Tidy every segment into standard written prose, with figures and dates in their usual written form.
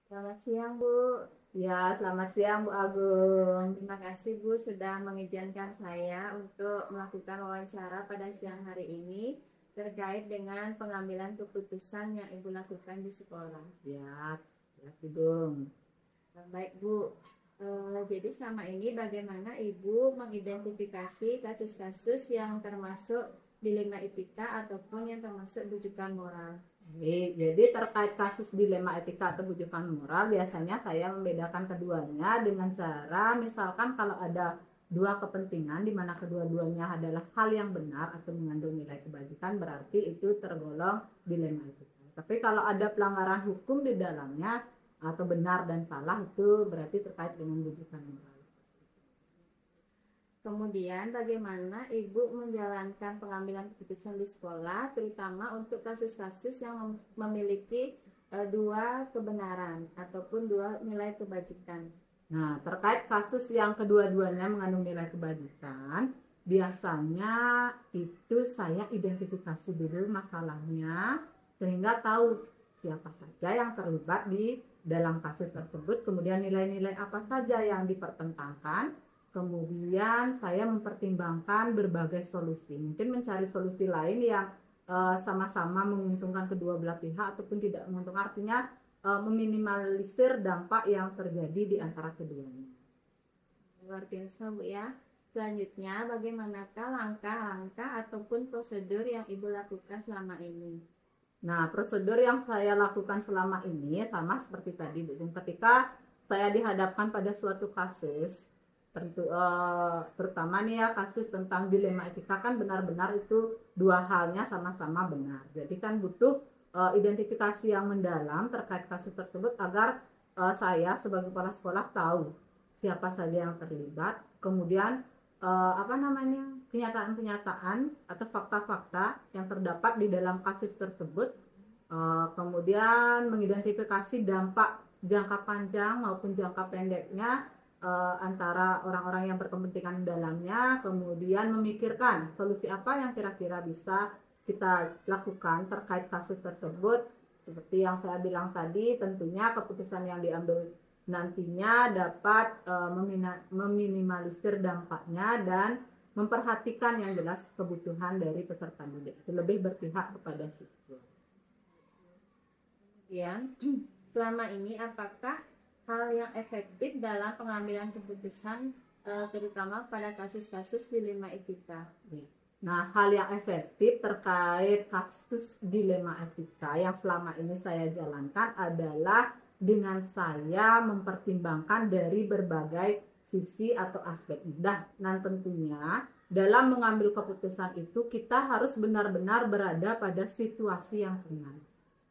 Selamat siang, Bu. Ya, selamat siang Bu Agung. Terima kasih, Bu, sudah mengizinkan saya untuk melakukan wawancara pada siang hari ini terkait dengan pengambilan keputusan yang Ibu lakukan di sekolah. Ya, ya Agung. Baik, Bu. Jadi selama ini bagaimana Ibu mengidentifikasi kasus-kasus yang termasuk dilema etika ataupun yang termasuk bujukan moral? Jadi terkait kasus dilema etika atau bujukan moral, biasanya saya membedakan keduanya dengan cara, misalkan kalau ada dua kepentingan di mana kedua-duanya adalah hal yang benar atau mengandung nilai kebajikan, berarti itu tergolong dilema etika. Tapi kalau ada pelanggaran hukum di dalamnya atau benar dan salah, itu berarti terkait dengan bujukan moral. Kemudian bagaimana Ibu menjalankan pengambilan keputusan di sekolah, terutama untuk kasus-kasus yang memiliki dua kebenaran ataupun dua nilai kebajikan. Nah, terkait kasus yang kedua-duanya mengandung nilai kebajikan, biasanya itu saya identifikasi dulu masalahnya sehingga tahu siapa saja yang terlibat di dalam kasus tersebut, kemudian nilai-nilai apa saja yang dipertentangkan, kemudian saya mempertimbangkan berbagai solusi, mungkin mencari solusi lain yang sama-sama menguntungkan kedua belah pihak ataupun tidak menguntungkan, artinya meminimalisir dampak yang terjadi di antara keduanya. Luar biasa, Bu, ya. Selanjutnya, bagaimanakah langkah-langkah ataupun prosedur yang Ibu lakukan selama ini? Nah, prosedur yang saya lakukan selama ini sama seperti tadi, Bu. Ketika saya dihadapkan pada suatu kasus, terutama nih ya kasus tentang dilema etika, kan benar-benar itu dua halnya sama-sama benar. Jadi kan butuh identifikasi yang mendalam terkait kasus tersebut agar saya sebagai kepala sekolah tahu siapa saja yang terlibat, kemudian apa namanya, kenyataan-kenyataan atau fakta-fakta yang terdapat di dalam kasus tersebut, kemudian mengidentifikasi dampak jangka panjang maupun jangka pendeknya antara orang-orang yang berkepentingan di dalamnya, kemudian memikirkan solusi apa yang kira-kira bisa kita lakukan terkait kasus tersebut. Seperti yang saya bilang tadi, tentunya keputusan yang diambil nantinya dapat meminimalisir dampaknya dan memperhatikan yang jelas kebutuhan dari peserta didik. Itu lebih berpihak kepada siswa. Kemudian, selama ini apakah hal yang efektif dalam pengambilan keputusan terutama pada kasus-kasus dilema etika? Nah, hal yang efektif terkait kasus dilema etika yang selama ini saya jalankan adalah dengan saya mempertimbangkan dari berbagai sisi atau aspek. Nah, tentunya dalam mengambil keputusan itu kita harus benar-benar berada pada situasi yang benar.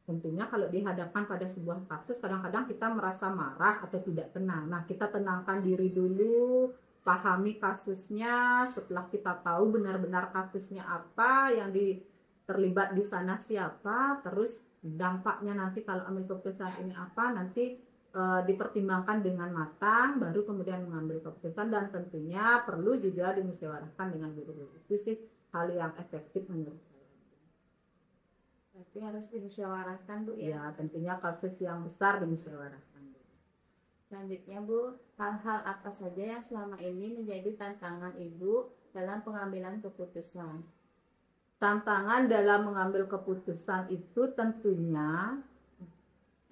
Tentunya kalau dihadapkan pada sebuah kasus, kadang-kadang kita merasa marah atau tidak tenang. Nah, kita tenangkan diri dulu, pahami kasusnya. Setelah kita tahu benar-benar kasusnya apa, yang terlibat di sana siapa, terus dampaknya nanti kalau ambil keputusan ini apa, nanti dipertimbangkan dengan matang, baru kemudian mengambil keputusan, dan tentunya perlu juga dimusyawarahkan dengan guru-guru. Itu sih hal yang efektif menurut saya. Berarti harus dimusyawarahkan, Bu, ya. Ya, tentunya kasus yang besar dimusyawarahkan. Selanjutnya, Bu, hal-hal apa saja yang selama ini menjadi tantangan Ibu dalam pengambilan keputusan? Tantangan dalam mengambil keputusan itu tentunya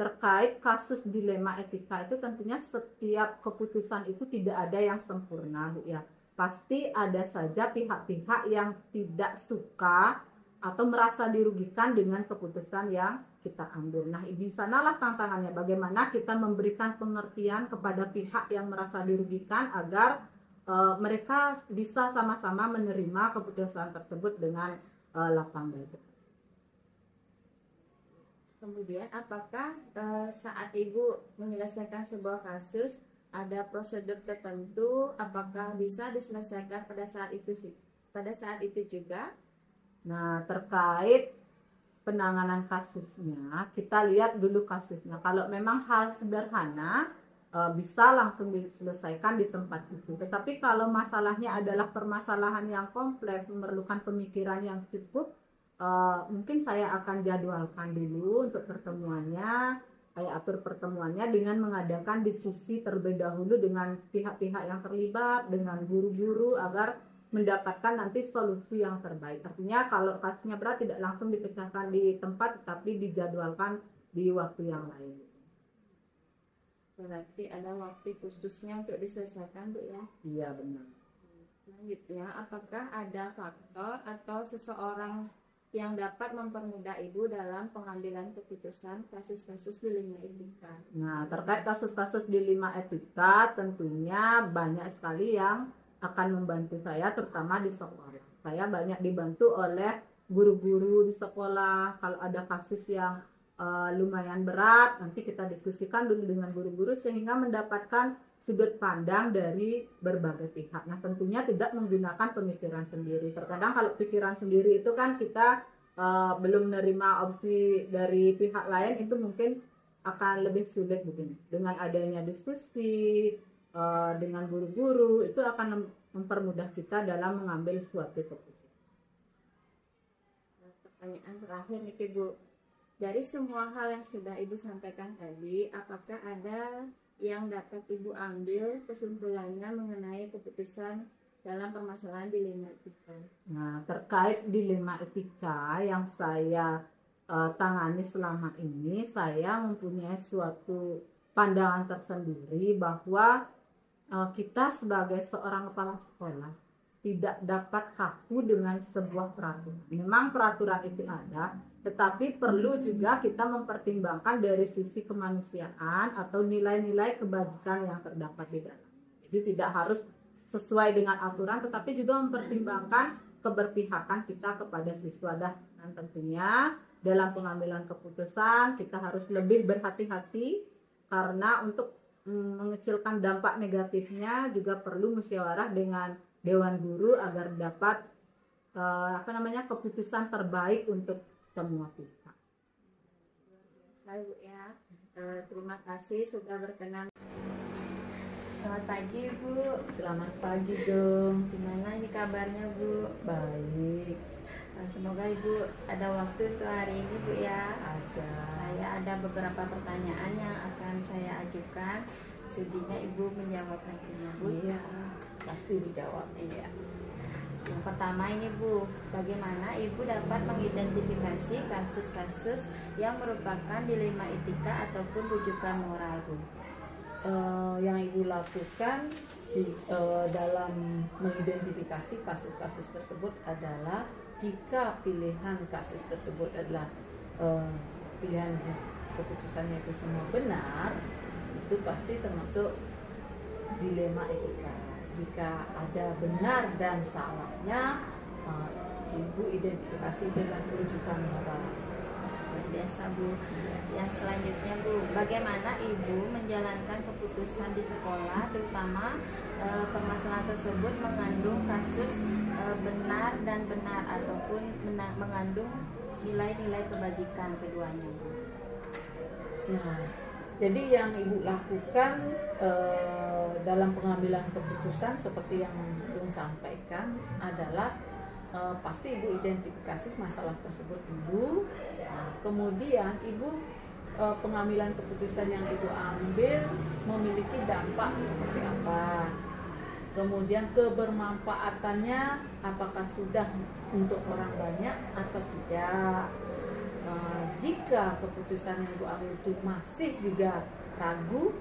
terkait kasus dilema etika itu, tentunya setiap keputusan itu tidak ada yang sempurna, Bu, ya. Pasti ada saja pihak-pihak yang tidak suka atau merasa dirugikan dengan keputusan yang kita ambil. Nah, di sanalah tantangannya, bagaimana kita memberikan pengertian kepada pihak yang merasa dirugikan agar mereka bisa sama-sama menerima keputusan tersebut dengan lapang dada. Kemudian, apakah saat Ibu menyelesaikan sebuah kasus ada prosedur tertentu? Apakah bisa diselesaikan pada saat itu juga? Nah, terkait penanganan kasusnya, kita lihat dulu kasusnya. Kalau memang hal sederhana, bisa langsung diselesaikan di tempat itu. Tetapi kalau masalahnya adalah permasalahan yang kompleks, memerlukan pemikiran yang cukup, mungkin saya akan jadwalkan dulu untuk pertemuannya. Saya atur pertemuannya dengan mengadakan diskusi terlebih dahulu dengan pihak-pihak yang terlibat, dengan guru-guru agar mendapatkan nanti solusi yang terbaik. Artinya kalau kasusnya berat tidak langsung dipecahkan di tempat, tapi dijadwalkan di waktu yang lain. Berarti ada waktu khususnya untuk diselesaikan, Bu ya? Iya, benar. Selanjutnya, apakah ada faktor atau seseorang yang dapat mempermudah Ibu dalam pengambilan keputusan kasus-kasus dilema etika? Nah, terkait kasus-kasus dilema etika, tentunya banyak sekali yang akan membantu saya, terutama di sekolah. Saya banyak dibantu oleh guru-guru di sekolah. Kalau ada kasus yang lumayan berat, nanti kita diskusikan dulu dengan guru-guru sehingga mendapatkan sudut pandang dari berbagai pihak. Nah, tentunya tidak menggunakan pemikiran sendiri. Terkadang kalau pikiran sendiri itu kan kita belum menerima opsi dari pihak lain, itu mungkin akan lebih sulit begini. Dengan adanya diskusi dengan guru-guru, itu akan mempermudah kita dalam mengambil suatu keputusan. Pertanyaan terakhir nih Bu, dari semua hal yang sudah Ibu sampaikan tadi, apakah ada yang dapat Ibu ambil kesimpulannya mengenai keputusan dalam permasalahan dilema etika? Nah, terkait dilema etika yang saya tangani selama ini, saya mempunyai suatu pandangan tersendiri bahwa kita sebagai seorang kepala sekolah tidak dapat kaku dengan sebuah peraturan. Memang peraturan itu ada, tetapi perlu juga kita mempertimbangkan dari sisi kemanusiaan atau nilai-nilai kebajikan yang terdapat di dalam. Jadi tidak harus sesuai dengan aturan, tetapi juga mempertimbangkan keberpihakan kita kepada siswa. Dan tentunya dalam pengambilan keputusan kita harus lebih berhati-hati, karena untuk mengecilkan dampak negatifnya juga perlu musyawarah dengan Dewan Guru agar dapat keputusan terbaik untuk semua pihak. Baik, Bu ya. Terima kasih sudah berkenan. Selamat pagi, Bu. Selamat pagi dong. Gimana ini kabarnya, Bu? Baik. Semoga Ibu ada waktu untuk hari ini, Bu ya. Ada. Saya ada beberapa pertanyaan yang akan saya ajukan. Sudinya Ibu menjawab nantinya, Bu. Iya, pasti dijawab. Iya. Yang pertama ini, Bu, bagaimana Ibu dapat mengidentifikasi kasus-kasus yang merupakan dilema etika ataupun rujukan moral, Bu? Yang Ibu lakukan dalam mengidentifikasi kasus-kasus tersebut adalah jika pilihan kasus tersebut adalah pilihan keputusannya itu semua benar, itu pasti termasuk dilema etika. Jika ada benar dan salahnya, Ibu identifikasi dengan rujukan moral. Biasa, Bu. Yang selanjutnya, Bu, bagaimana Ibu menjalankan keputusan di sekolah, terutama permasalahan tersebut mengandung kasus benar dan benar ataupun mengandung nilai-nilai kebajikan keduanya, Bu? Ya, jadi yang Ibu lakukan dalam pengambilan keputusan seperti yang Ibu sampaikan adalah pasti Ibu identifikasi masalah tersebut dulu. Nah, kemudian Ibu pengambilan keputusan yang Ibu ambil memiliki dampak seperti apa. Kemudian kebermanfaatannya apakah sudah untuk orang banyak atau tidak. Jika keputusan yang Ibu ambil itu masih juga ragu,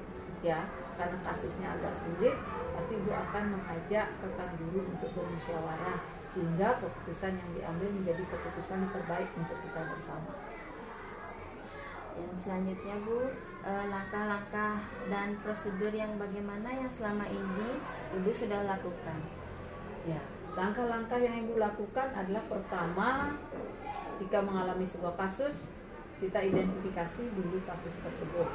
ya, karena kasusnya agak sulit, pasti Ibu akan mengajak rekan guru untuk bermusyawarah sehingga keputusan yang diambil menjadi keputusan terbaik untuk kita bersama. Yang selanjutnya, Bu, langkah-langkah dan prosedur yang bagaimana yang selama ini Ibu sudah lakukan? Ya, langkah-langkah yang Ibu lakukan adalah pertama, jika mengalami sebuah kasus, kita identifikasi dulu kasus tersebut.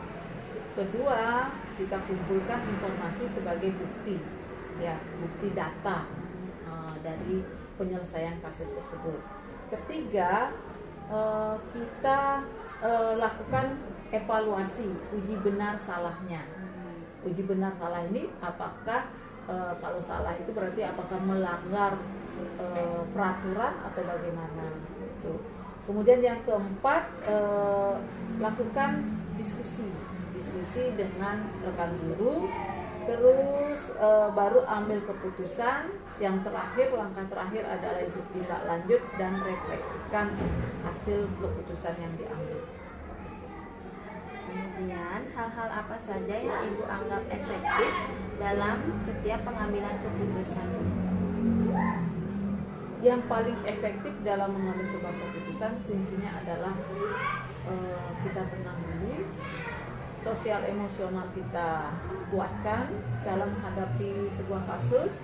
Kedua, kita kumpulkan informasi sebagai bukti, ya, bukti data dari penyelesaian kasus tersebut. Ketiga, kita lakukan evaluasi, uji benar salahnya. Uji benar salah ini apakah kalau salah itu berarti apakah melanggar peraturan atau bagaimana. Kemudian yang keempat, lakukan diskusi dengan rekan guru, terus baru ambil keputusan. Yang terakhir, langkah terakhir adalah ibu tindak lanjut dan refleksikan hasil keputusan yang diambil. Kemudian hal-hal apa saja yang ibu anggap efektif dalam setiap pengambilan keputusan? Yang paling efektif dalam mengambil sebuah keputusan kuncinya adalah kita tenang dulu, sosial emosional kita kuatkan dalam menghadapi sebuah kasus.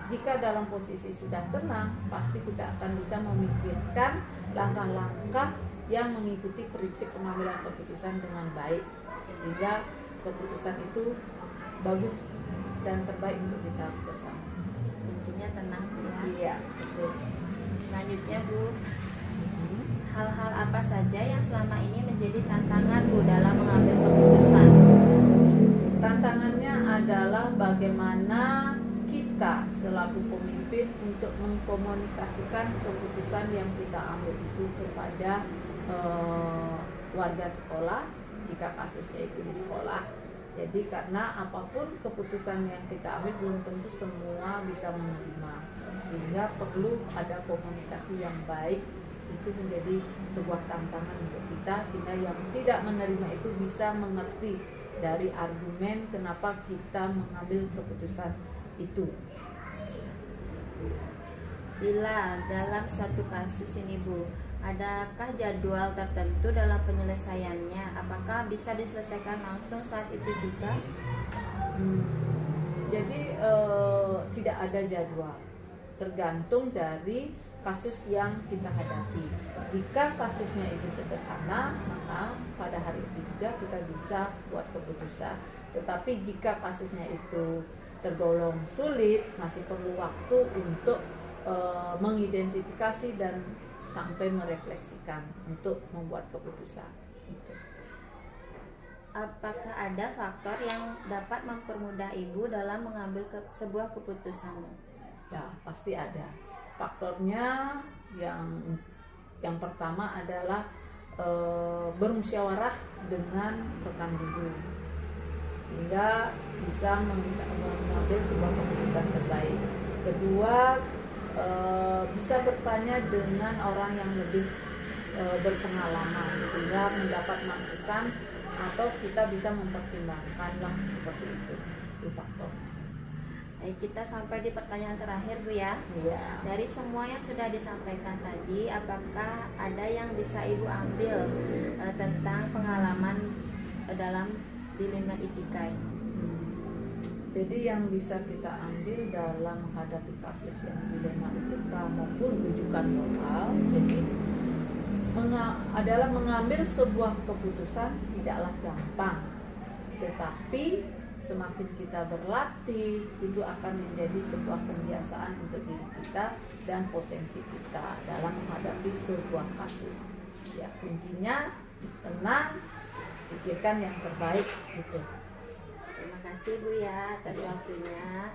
Jika dalam posisi sudah tenang, pasti kita akan bisa memikirkan langkah-langkah yang mengikuti prinsip pengambilan keputusan dengan baik, sehingga keputusan itu bagus dan terbaik untuk kita bersama. Kuncinya tenang ya. Iya, betul. Selanjutnya Bu, hal-hal apa saja yang selama ini menjadi tantangan Bu dalam mengambil keputusan? Tantangannya adalah bagaimana kita selaku pemimpin untuk mengkomunikasikan keputusan yang kita ambil itu kepada warga sekolah jika kasusnya itu di sekolah. Jadi karena apapun keputusan yang kita ambil belum tentu semua bisa menerima, sehingga perlu ada komunikasi yang baik. Itu menjadi sebuah tantangan untuk kita, sehingga yang tidak menerima itu bisa mengerti dari argumen kenapa kita mengambil keputusan itu. Bila dalam suatu kasus ini Bu, adakah jadwal tertentu dalam penyelesaiannya? Apakah bisa diselesaikan langsung saat itu juga? Jadi tidak ada jadwal, tergantung dari kasus yang kita hadapi. Jika kasusnya itu sederhana, maka pada hari itu juga kita bisa buat keputusan. Tetapi jika kasusnya itu tergolong sulit, masih perlu waktu untuk mengidentifikasi dan sampai merefleksikan untuk membuat keputusan. Apakah ada faktor yang dapat mempermudah ibu dalam mengambil sebuah keputusan? Ya, pasti ada. Faktornya yang pertama adalah bermusyawarah dengan rekan guru, sehingga bisa mengambil sebuah keputusan terbaik. Kedua, bisa bertanya dengan orang yang lebih berpengalaman, sehingga mendapat masukan atau kita bisa mempertimbangkanlah seperti itu faktornya. Kita sampai di pertanyaan terakhir Bu ya. Iya. Dari semua yang sudah disampaikan tadi, apakah ada yang bisa ibu ambil tentang pengalaman dalam dilema etika ini? Jadi yang bisa kita ambil dalam menghadapi kasus yang dilema etika maupun rujukan moral, jadi adalah mengambil sebuah keputusan tidaklah gampang, tetapi semakin kita berlatih itu akan menjadi sebuah kebiasaan untuk diri kita dan potensi kita dalam menghadapi sebuah kasus. Ya, kuncinya tenang, pikirkan yang terbaik gitu. Terima kasih Bu ya atas waktunya.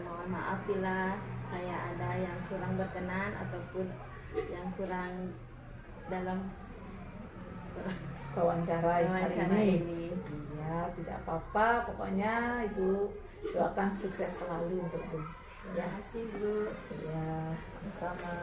Mohon maaf bila saya ada yang kurang berkenan ataupun yang kurang dalam wawancara hari ini. Iya, tidak apa-apa. Pokoknya Ibu doakan sukses selalu untuk Bu. Terima kasih Bu. Ya, sama.